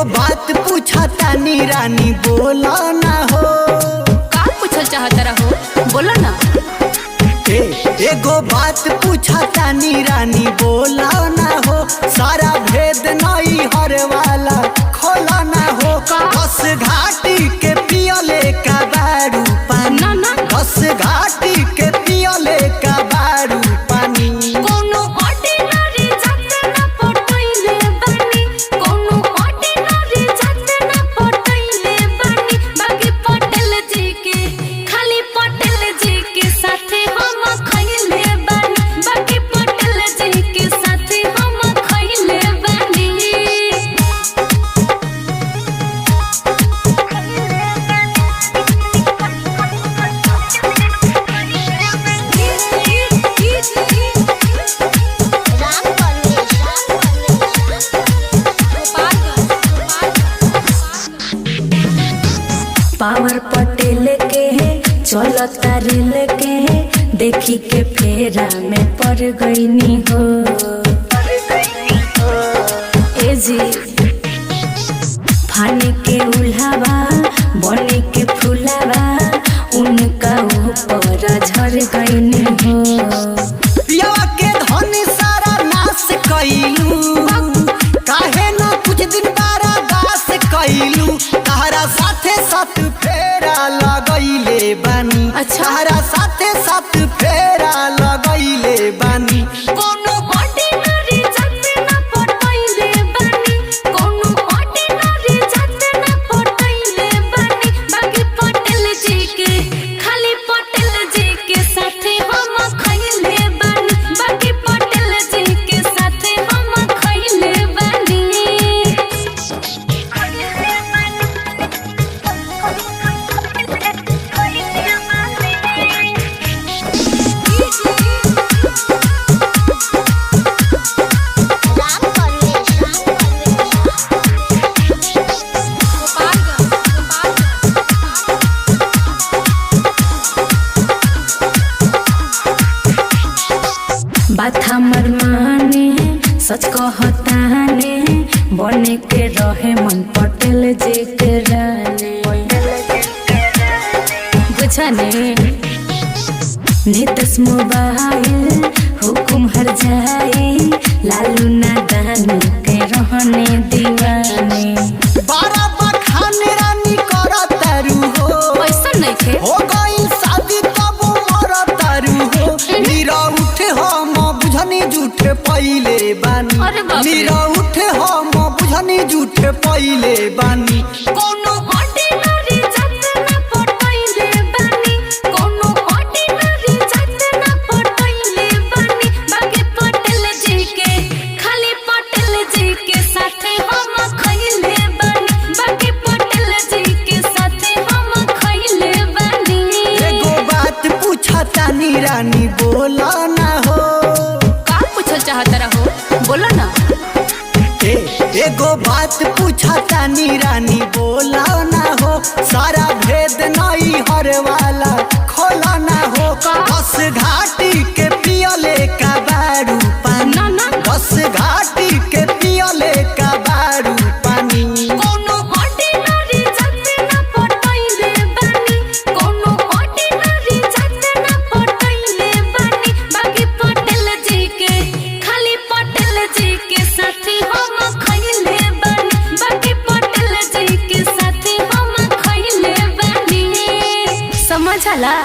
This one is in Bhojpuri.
बात पूछा तानी रानी बोला ना हो। का पूछल चाहता रहो बोलो ना। एगो बात पूछा तानी रानी बोला ना हो। सारा भेद नई हर वाला खोला ना हो। बस घाटी के पियले का दारू पानी ना ना। बस घाटी के पियले का दारू पानी। कोनो ऑर्डिनरी जाते ना पटैले बानी, कोनो ऑर्डिनरी जाते ना पटैले बानी। बाकी पटेल जी के खाली पटेल जी के साथे हम खइले बानी। बाकी पटेल जी के साथे हम खइले बानी। पावर पटेल के चलता रेल के देखी के फेरा में पड़ गईनी हो। ए जी फाने के उल्हावा बने के फुलावा उनका ऊपर झड़ गईनी हो। पिया के धन सारा नाश कइलू काहे न कुछ दिन बारा दास कइलू। तहरा साथे साथ फेरा लगैले बानी। अच्छा। तहरा साथे साथ फेरा लगैले बानी। कोनो ऑर्डिनरी जाते ना पटैले बानी, कोनो ऑर्डिनरी जाते ना पटैले बानी। बाकी पटेल जी के खाली पटेल जी के साथे हम खइले बानी। बाकी पटेल जी के साथे हम खइले बानी। बात हमर माने सच कहताने बने के रहे मन पटेल जी के राने। बुझने नीतीश मोबाइल हुकुम हर जाए लालू नादान के रहने दीवाने। बारा बखान रानी करतारू हो। ऐसा नहीं थे हो गई शादी तब मरतारू हो। नीरा उठे हम बुझनी झूठे पहिले बानी। अरे बाप रे। नीरा उठे हम बुझनी झूठे पहिले बानी। कोनो ऑर्डिनरी जाते ना पटैले बानी, कोनो ऑर्डिनरी जाते ना पटैले बानी। बाकी पटेल जी के खाली पटेल जी के साथे हम खइले बानी। बाकी पटेल जी के साथे हम खइले बानी। एगो बात पूछा तानी रानी बोला ना हो। का पूछल चाहता रहो बोलो ना। एगो बात पूछा तानी रानी बोला ना हो। सारा भेद नई हर वाला खोला ना हो। बस घाटी के पियले का दारू पानी। ना ना। बस घाटी के पियले का दारू पानी। कोनो ऑर्डिनरी जाते ना पटैले बानी, कोनो ऑर्डिनरी जाते ना पटैले बानी। बाकी पटेल जी के खाली पटेल जी के साथे हम खइले बानी। बाकी पटेल जी के साथे हम खइले बानी। समझला।